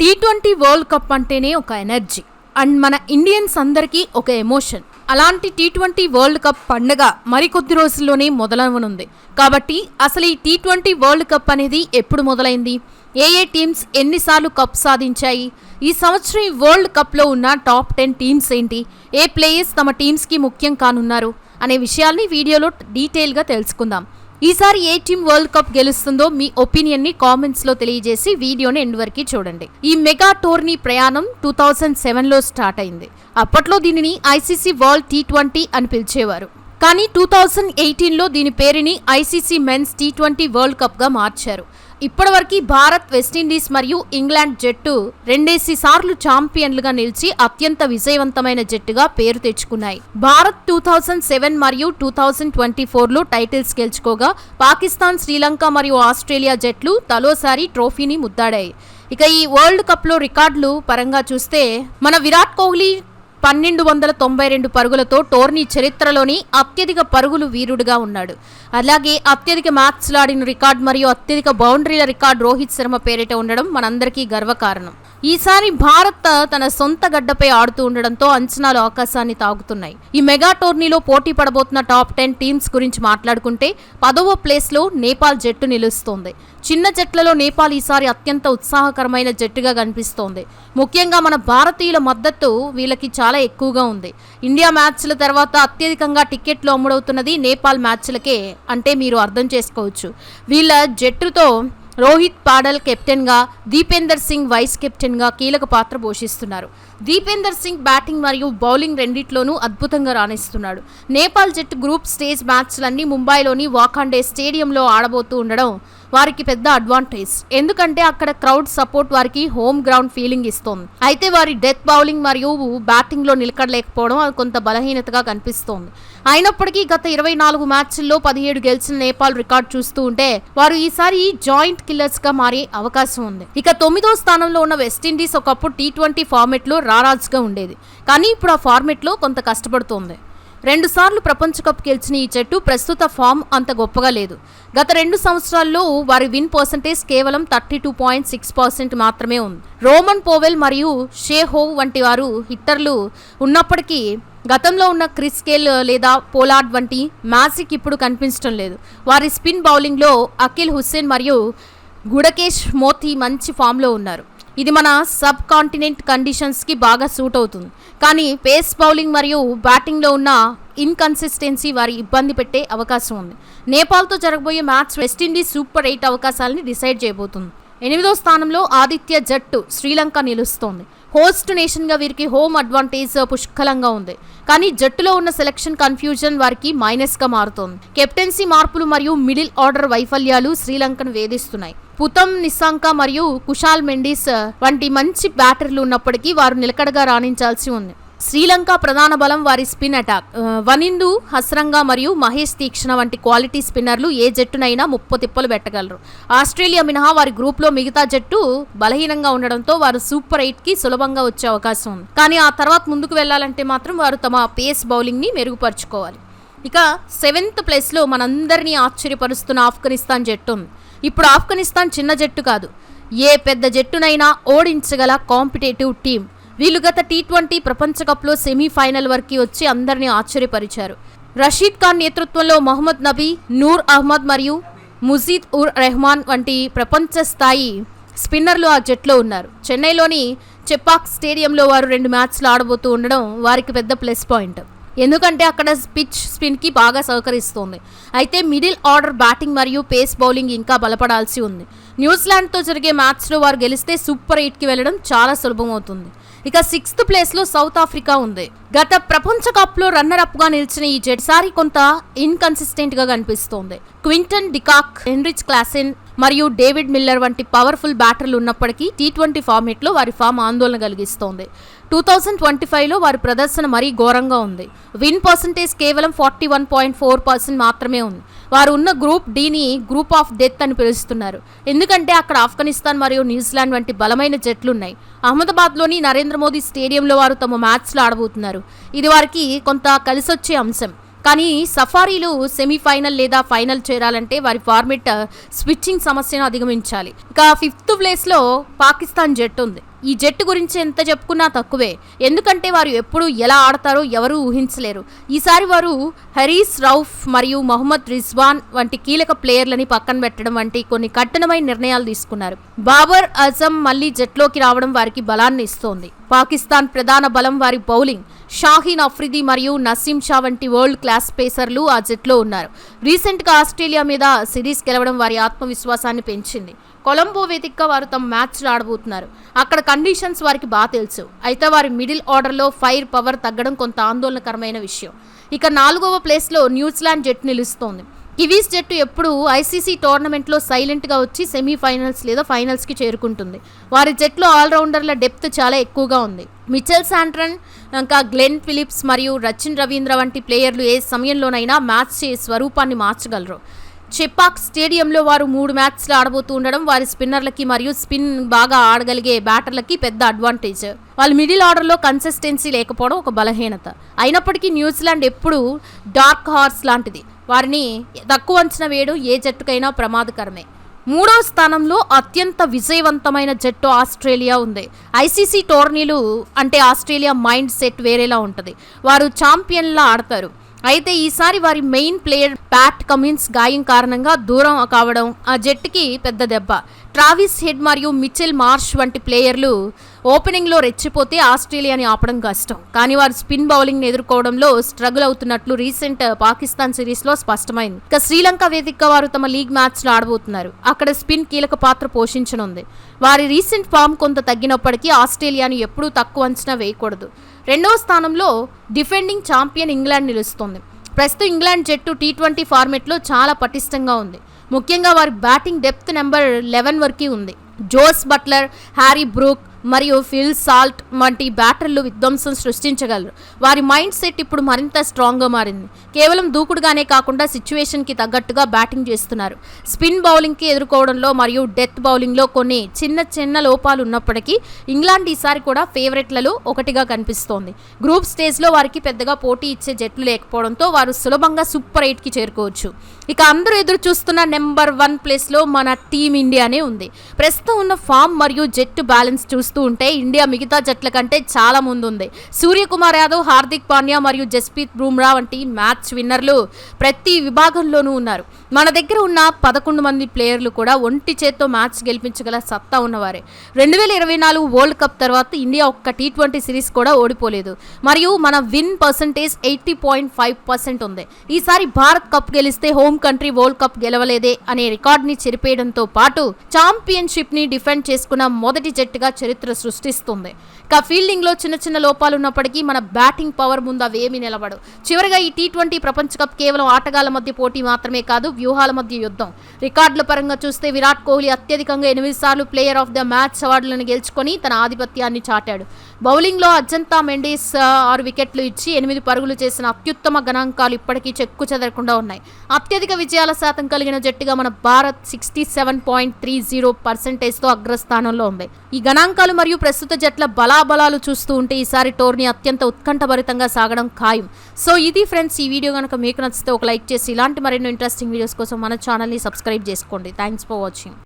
T20 world cup అంటేనే ఒక energy and మన ఇండియన్స్ అందరికీ ఒక ఎమోషన్. అలాంటి టీ20 వరల్డ్ కప్ పండుగ మరికొద్ది రోజుల్లోనే మొదలవనుంది. కాబట్టి అసలు ఈ టీ20 వరల్డ్ కప్ అనేది ఎప్పుడు మొదలైంది, ఏ టీమ్స్ ఎన్నిసార్లు కప్ సాధించాయి, ఈ సంవత్సరం వరల్డ్ కప్లో ఉన్న టాప్ 10 టీమ్స్ ఏంటి, ఏ ప్లేయర్స్ తమ టీమ్స్కి ముఖ్యం కానున్నారు అనే విషయాల్ని వీడియోలో డీటెయిల్గా తెలుసుకుందాం. ఈసారి ఏ టీం వరల్డ్ కప్ గెలుస్తుందో మీ ఒపీనియన్ని కామెంట్స్లో తెలియజేసి వీడియోని ఎండ్ వరకు చూడండి. ఈ మెగా టోర్నీ ప్రయాణం 2007లో స్టార్ట్ అయింది. అప్పట్లో దీనిని ఐసీసీ వరల్డ్ టీ20 అని పిలిచేవారు. కానీ 2018లో దీని పేరుని ఐసీసీ మెన్స్ టీ20 వరల్డ్ కప్గా మార్చారు. ఇప్పటివరకు భారత్, వెస్టిండీస్ మరియు ఇంగ్లాండ్ జట్టు 2 సార్లు ఛాంపియన్లుగా నిలిచి అత్యంత విజయవంతమైన జట్టుగా పేరు తెచ్చుకున్నాయి. భారత్ 2007 మరియు 2024లో టైటిల్స్ గెలుచుకోగా పాకిస్తాన్, శ్రీలంక మరియు ఆస్ట్రేలియా జట్లు తలోసారి ట్రోఫీని ముద్దాడాయి. ఇక ఈ వరల్డ్ కప్లో రికార్డులు పరంగా చూస్తే మన విరాట్ కోహ్లీ 1292 పరుగులతో టోర్నీ చరిత్రలోని అత్యధిక పరుగులు వీరుడుగా ఉన్నాడు. అలాగే అత్యధిక మ్యాచ్లు ఆడిన రికార్డ్ మరియు అత్యధిక బౌండరీల రికార్డ్ రోహిత్ శర్మ పేరిట ఉండడం మనందరికీ గర్వకారణం. ఈసారి భారత్ తన సొంత గడ్డపై ఆడుతూ ఉండడంతో అంచనాలు ఆకాశాన్ని తాగుతున్నాయి. ఈ మెగా టోర్నీలో పోటీ పడబోతున్న టాప్ 10 టీమ్స్ గురించి మాట్లాడుకుంటే 10వ ప్లేస్లో నేపాల్ జట్టు నిలుస్తోంది. చిన్న జట్లలో నేపాల్ ఈసారి అత్యంత ఉత్సాహకరమైన జట్టుగా కనిపిస్తోంది. ముఖ్యంగా మన భారతీయుల మద్దతు వీళ్ళకి చాలా ఎక్కువగా ఉంది. ఇండియా మ్యాచ్ల తర్వాత అత్యధికంగా టికెట్లు అమ్ముడవుతున్నది నేపాల్ మ్యాచ్లకే అంటే మీరు అర్థం చేసుకోవచ్చు. వీళ్ళ జట్టుతో రోహిత్ పాడల్ కెప్టెన్గా, దీపేందర్ సింగ్ వైస్ కెప్టెన్గా కీలక పాత్ర పోషిస్తున్నారు. దీపేందర్ సింగ్ బ్యాటింగ్ మరియు బౌలింగ్ రెండిట్లోనూ అద్భుతంగా రాణిస్తున్నాడు. నేపాల్ జట్టు గ్రూప్ స్టేజ్ మ్యాచ్లన్నీ ముంబైలోని వాఖాండే స్టేడియంలో ఆడబోతూ ఉండడం వారికి పెద్ద అడ్వాంటేజ్. ఎందుకంటే అక్కడ క్రౌడ్ సపోర్ట్ వారికి హోమ్ గ్రౌండ్ ఫీలింగ్ ఇస్తోంది. అయితే వారి డెత్ బౌలింగ్ మరియు బ్యాటింగ్లో నిలకడలేకపోవడం అది కొంత బలహీనతగా కనిపిస్తోంది. అయినప్పటికీ గత 24 మ్యాచ్ల్లో 17 గెలిచిన నేపాల్ రికార్డు చూస్తూ ఉంటే వారు ఈసారి జాయింట్ కిల్లర్స్ గా మారే అవకాశం ఉంది. ఇక 9వ స్థానంలో ఉన్న వెస్టిండీస్ ఒకప్పుడు టీ20 ఫార్మెట్ లో రారాజుగా ఉండేది. కానీ ఇప్పుడు ఆ ఫార్మెట్ లో కొంత కష్టపడుతోంది. 2 సార్లు ప్రపంచ కప్ గెలిచిన ఈ జట్టు ప్రస్తుత ఫామ్ అంత గొప్పగా లేదు. గత 2 సంవత్సరాల్లో వారి విన్ పర్సెంటేజ్ కేవలం 32.6% మాత్రమే ఉంది. రోమన్ పోవెల్ మరియు షే హోవ్ వంటి వారు హిట్టర్లు ఉన్నప్పటికీ గతంలో ఉన్న క్రిస్ గేల్ లేదా పోలార్డ్ వంటి మ్యాజిక్ ఇప్పుడు కనిపించడం లేదు. వారి స్పిన్ బౌలింగ్లో అఖిల్ హుస్సేన్ మరియు గుడకేష్ మోతీ మంచి ఫామ్లో ఉన్నారు. ఇది మన సబ్ కాంటినెంట్ కండిషన్స్కి బాగా సూట్ అవుతుంది. కానీ పేస్ బౌలింగ్ మరియు బ్యాటింగ్లో ఉన్న ఇన్కన్సిస్టెన్సీ వారి ఇబ్బంది పెట్టే అవకాశం ఉంది. నేపాల్తో జరగబోయే మ్యాచ్ వెస్టిండీస్ సూపర్ 8 అవకాశాలని డిసైడ్ చేయబోతుంది. 8వ స్థానంలో ఆదిత్య జట్టు శ్రీలంక నిలుస్తోంది. హోస్ట్ నేషన్గా వీరికి హోమ్ అడ్వాంటేజ్ పుష్కలంగా ఉంది. కానీ జట్టులో ఉన్న సెలక్షన్ కన్ఫ్యూజన్ వారికి మైనస్గా మారుతోంది. కెప్టెన్సీ మార్పులు మరియు మిడిల్ ఆర్డర్ వైఫల్యాలు శ్రీలంకను వేధిస్తున్నాయి. పుతం నిస్సాంక మరియు కుషాల్ మెండిస్ వంటి మంచి బ్యాటర్లు ఉన్నప్పటికీ వారు నిలకడగా రాణించాల్సి ఉంది. శ్రీలంక ప్రధాన బలం వారి స్పిన్ అటాక్. వనిందు హస్రంగా మరియు మహేష్ తీక్షణ వంటి క్వాలిటీ స్పిన్నర్లు ఏ జట్టునైనా 30 తిప్పలు పెట్టగలరు. ఆస్ట్రేలియా మినహా వారి గ్రూప్లో మిగతా జట్టు బలహీనంగా ఉండడంతో వారు సూపర్ 8కి సులభంగా వచ్చే అవకాశం ఉంది. కానీ ఆ తర్వాత ముందుకు వెళ్లాలంటే మాత్రం వారు తమ పేస్ బౌలింగ్ని మెరుగుపరుచుకోవాలి. ఇక 7th ప్లేస్లో మనందరినీ ఆశ్చర్యపరుస్తున్న ఆఫ్ఘనిస్తాన్ జట్టు ఉంది. ఇప్పుడు ఆఫ్ఘనిస్తాన్ చిన్న జట్టు కాదు, ఏ పెద్ద జట్టునైనా ఓడించగల కాంపిటేటివ్ టీం. వీళ్ళు గత టీ20 ప్రపంచ కప్లో సెమీఫైనల్ వరకు వచ్చి అందరినీ ఆశ్చర్యపరిచారు. రషీద్ ఖాన్ నేతృత్వంలో మహమ్మద్ నబీ, నూర్ అహ్మద్ మరియు ముజీద్ ఉర్ రెహమాన్ వంటి ప్రపంచ స్థాయి స్పిన్నర్లు ఆ జట్లో ఉన్నారు. చెన్నైలోని చెపాక్ స్టేడియంలో వారు 2 మ్యాచ్లు ఆడబోతూ ఉండడం వారికి పెద్ద ప్లస్ పాయింట్. ఎందుకంటే అక్కడ పిచ్ స్పిన్కి బాగా సహకరిస్తోంది. అయితే మిడిల్ ఆర్డర్ బ్యాటింగ్ మరియు పేస్ బౌలింగ్ ఇంకా బలపడాల్సి ఉంది. న్యూజిలాండ్తో జరిగే మ్యాచ్లో వారు గెలిస్తే సూపర్ 8కి వెళ్ళడం చాలా సులభమవుతుంది. ఇక 6th ప్లేస్లో సౌత్ ఆఫ్రికా ఉంది. గత ప్రపంచ కప్లో రన్నర్-అప్గా నిలిచిన ఈ జట్టు సారి కొంత ఇన్కన్సిస్టెంట్గా కనిపిస్తోంది. క్వింటన్ డికాక్, హెన్రిచ్ క్లాసెన్ మరియు డేవిడ్ మిల్లర్ వంటి పవర్ఫుల్ బ్యాటర్లు ఉన్నప్పటికీ టీ20 ఫార్మేట్లో వారి ఫామ్ ఆందోళన కలిగిస్తోంది. 2025లో వారి ప్రదర్శన మరీ ఘోరంగా ఉంది. విన్ పర్సెంటేజ్ కేవలం 41.4% మాత్రమే ఉంది. వారు ఉన్న గ్రూప్ డీని గ్రూప్ ఆఫ్ డెత్ అని పిలుస్తున్నారు. ఎందుకంటే అక్కడ ఆఫ్ఘనిస్తాన్ మరియు న్యూజిలాండ్ వంటి బలమైన జట్లున్నాయి. అహ్మదాబాద్లోని నరేంద్ర మోదీ స్టేడియంలో వారు తమ మ్యాచ్లు ఆడబోతున్నారు. ఇది వారికి కొంత కలిసొచ్చే అంశం. కానీ సఫారీలు సెమీఫైనల్ లేదా ఫైనల్ చేరాలంటే వారి ఫార్మెట్ స్విచ్చింగ్ సమస్యను అధిగమించాలి. ఇక 5th ప్లేస్లో పాకిస్తాన్ జట్టు ఉంది. ఈ జట్టు గురించి ఎంత చెప్పుకున్నా తక్కువే, ఎందుకంటే వారు ఎప్పుడు ఎలా ఆడతారో ఎవరూ ఊహించలేరు. ఈసారి వారు హరీస్ రౌఫ్ మరియు మొహమ్మద్ రిజ్వాన్ వంటి కీలక ప్లేయర్లని పక్కన పెట్టడం వంటి కొన్ని కఠినమైన నిర్ణయాలు తీసుకున్నారు. బాబర్ అజమ్ మళ్లీ జట్లోకి రావడం వారికి బలాన్ని ఇస్తోంది. పాకిస్తాన్ ప్రధాన బలం వారి బౌలింగ్. షాహీన్ అఫ్రిది మరియు నసీం షా వంటి వరల్డ్ క్లాస్ పేసర్లు ఆ జట్లో ఉన్నారు. రీసెంట్గా ఆస్ట్రేలియా మీద సిరీస్ గెలవడం వారి ఆత్మవిశ్వాసాన్ని పెంచింది. కొలంబో వేదికగా వారు తమ మ్యాచ్లు ఆడబోతున్నారు. అక్కడ కండిషన్స్ వారికి బాగా తెలుసు. అయితే వారి మిడిల్ ఆర్డర్లో ఫైర్ పవర్ తగ్గడం కొంత ఆందోళనకరమైన విషయం. ఇక 4వ ప్లేస్లో న్యూజిలాండ్ జట్టు నిలుస్తోంది. కివీస్ జట్టు ఎప్పుడు ఐసీసీ టోర్నమెంట్లో సైలెంట్గా వచ్చి సెమీఫైనల్స్ లేదా ఫైనల్స్కి చేరుకుంటుంది. వారి జట్లో ఆల్రౌండర్ల డెప్త్ చాలా ఎక్కువగా ఉంది. మిచెల్ శాంట్రన్, ఇంకా గ్లెన్ ఫిలిప్స్ మరియు రచిన్ రవీంద్ర వంటి ప్లేయర్లు ఏ సమయంలోనైనా మ్యాచ్ స్వరూపాన్ని మార్చగలరు. చెపాక్ స్టేడియంలో వారు 3 మ్యాచ్లు ఆడబోతూ ఉండడం వారి స్పిన్నర్లకి మరియు స్పిన్ బాగా ఆడగలిగే బ్యాటర్లకి పెద్ద అడ్వాంటేజ్. వాళ్ళ మిడిల్ ఆర్డర్లో కన్సిస్టెన్సీ లేకపోవడం ఒక బలహీనత. అయినప్పటికీ న్యూజిలాండ్ ఎప్పుడు డార్క్ హార్స్ లాంటిది. వారిని తక్కువ అంచనా వేయడం ఏ జట్టుకైనా ప్రమాదకరమే. 3వ స్థానంలో అత్యంత విజయవంతమైన జట్టు ఆస్ట్రేలియా ఉంది. ఐసీసీ టోర్నీలు అంటే ఆస్ట్రేలియా మైండ్ సెట్ వేరేలా ఉంటుంది. వారు ఛాంపియన్లా ఆడతారు. అయితే ఈసారి వారి మెయిన్ ప్లేయర్ ప్యాట్ కమిన్స్ గాయం కారణంగా దూరం కావడం ఆ జట్టుకి పెద్ద దెబ్బ. ట్రావిస్ హెడ్ మరియు మిచెల్ మార్ష్ వంటి ప్లేయర్లు ఓపెనింగ్లో రెచ్చిపోతే ఆస్ట్రేలియాని ఆపడం కష్టం. కానీ వారు స్పిన్ బౌలింగ్ని ఎదుర్కోవడంలో స్ట్రగుల్ అవుతున్నట్లు రీసెంట్ పాకిస్తాన్ సిరీస్లో స్పష్టమైంది. ఇక శ్రీలంక వేదికగా వారు తమ లీగ్ మ్యాచ్లు ఆడబోతున్నారు. అక్కడ స్పిన్ కీలక పాత్ర పోషించనుంది. వారి రీసెంట్ ఫామ్ కొంత తగ్గినప్పటికీ ఆస్ట్రేలియాను ఎప్పుడూ తక్కువ అంచనా వేయకూడదు. 2వ స్థానంలో డిఫెండింగ్ ఛాంపియన్ ఇంగ్లాండ్ నిలుస్తోంది. ప్రస్తుతం ఇంగ్లాండ్ జట్టు T20 ఫార్మెట్లో చాలా పటిష్టంగా ఉంది. ముఖ్యంగా వారి బ్యాటింగ్ డెప్త్ నెంబర్ 11 వరకు ఉంది. జోస్ బట్లర్, హ్యారీ బ్రూక్ మరియు ఫిల్ సాల్ట్ వంటి బ్యాటర్లు విధ్వంసం సృష్టించగలరు. వారి మైండ్ సెట్ ఇప్పుడు మరింత స్ట్రాంగ్గా మారింది. కేవలం దూకుడుగానే కాకుండా సిచ్యువేషన్కి తగ్గట్టుగా బ్యాటింగ్ చేస్తున్నారు. స్పిన్ బౌలింగ్కి ఎదుర్కోవడంలో మరియు డెత్ బౌలింగ్లో కొన్ని చిన్న లోపాలు ఉన్నప్పటికీ ఇంగ్లాండ్ ఈసారి కూడా ఫేవరెట్లలో ఒకటిగా కనిపిస్తోంది. గ్రూప్ స్టేజ్లో వారికి పెద్దగా పోటీ ఇచ్చే జట్లు లేకపోవడంతో వారు సులభంగా సూపర్ 8కి చేరుకోవచ్చు. ఇక అందరూ ఎదురు చూస్తున్న నెంబర్ 1 ప్లేస్లో మన టీమిండియానే ఉంది. ప్రస్తుతం ఉన్న ఫామ్ మరియు జట్టు బ్యాలెన్స్ చూస్తూ ఉంటే ఇండియా మిగతా జట్ల కంటే చాలా ముందుంది. సూర్యకుమార్ యాదవ్, హార్దిక్ పాండ్యా మరియు జస్ప్రీత్ బుమ్రా వంటి మ్యాచ్ విన్నర్లు ప్రతి విభాగంలోనూ ఉన్నారు. మన దగ్గర ఉన్న 11 మంది ప్లేయర్లు కూడా ఒంటి చేత్తో మ్యాచ్ గెలిపించగల సత్తా ఉన్నవారే. 2024 వరల్డ్ కప్ తర్వాత ఇండియా ఒక్క T20 సిరీస్ కూడా ఓడిపోలేదు మరియు మన విన్ పర్సంటేజ్ 80.5% ఉంది. ఈసారి భారత్ కప్ గెలిస్తే హోమ్ కంట్రీ వరల్డ్ కప్ గెలవలేదే అనే రికార్డుని చెరిపేయడంతో పాటు ఛాంపియన్షిప్ ని డిఫెండ్ చేసుకున్న మొదటి జట్టుగా చరిత్ర సృష్టిస్తుంది. ఇక ఫీల్డింగ్ లో చిన్న లోపాలు ఉన్నప్పటికీ మన బ్యాటింగ్ పవర్ ముందు అవేమీ నిలబడు. చివరిగా ఈ T20 ప్రపంచ కప్ కేవలం ఆటగాళ్ల మధ్య పోటీ మాత్రమే కాదు, వ్యూహాల మధ్య యుద్ధం. రికార్డుల పరంగా చూస్తే విరాట్ కోహ్లీ అత్యధికంగా 8 సార్లు ప్లేయర్ ఆఫ్ ద మ్యాచ్ అవార్డులను గెలుచుకొని తన ఆధిపత్యాన్ని చాటాడు. బౌలింగ్లో అజంతా మెండిస్ 6 వికెట్లు ఇచ్చి 8 పరుగులు చేసిన అత్యుత్తమ గణాంకాలు ఇప్పటికీ చెక్కు చెదరకుండా ఉన్నాయి. అత్యధిక విజయాల శాతం కలిగిన జట్టుగా మన భారత్ 67.30% అగ్రస్థానంలో ఉంది. ఈ గణాంకాలు మరియు ప్రస్తుత జట్ల బలాబలాలు చూస్తూ ఉంటే ఈసారి టోర్నీ అత్యంత ఉత్కంఠభరితంగా సాగడం ఖాయం. సో ఇది ఫ్రెండ్స్, ఈ వీడియో కనుక మీకు నచ్చితే ఒక లైక్ చేసి ఇలాంటి మరెన్నో ఇంట్రెస్టింగ్ వీడియోస్ కోసం మన ఛానల్ని సబ్స్క్రైబ్ చేసుకోండి. Thanks for watching.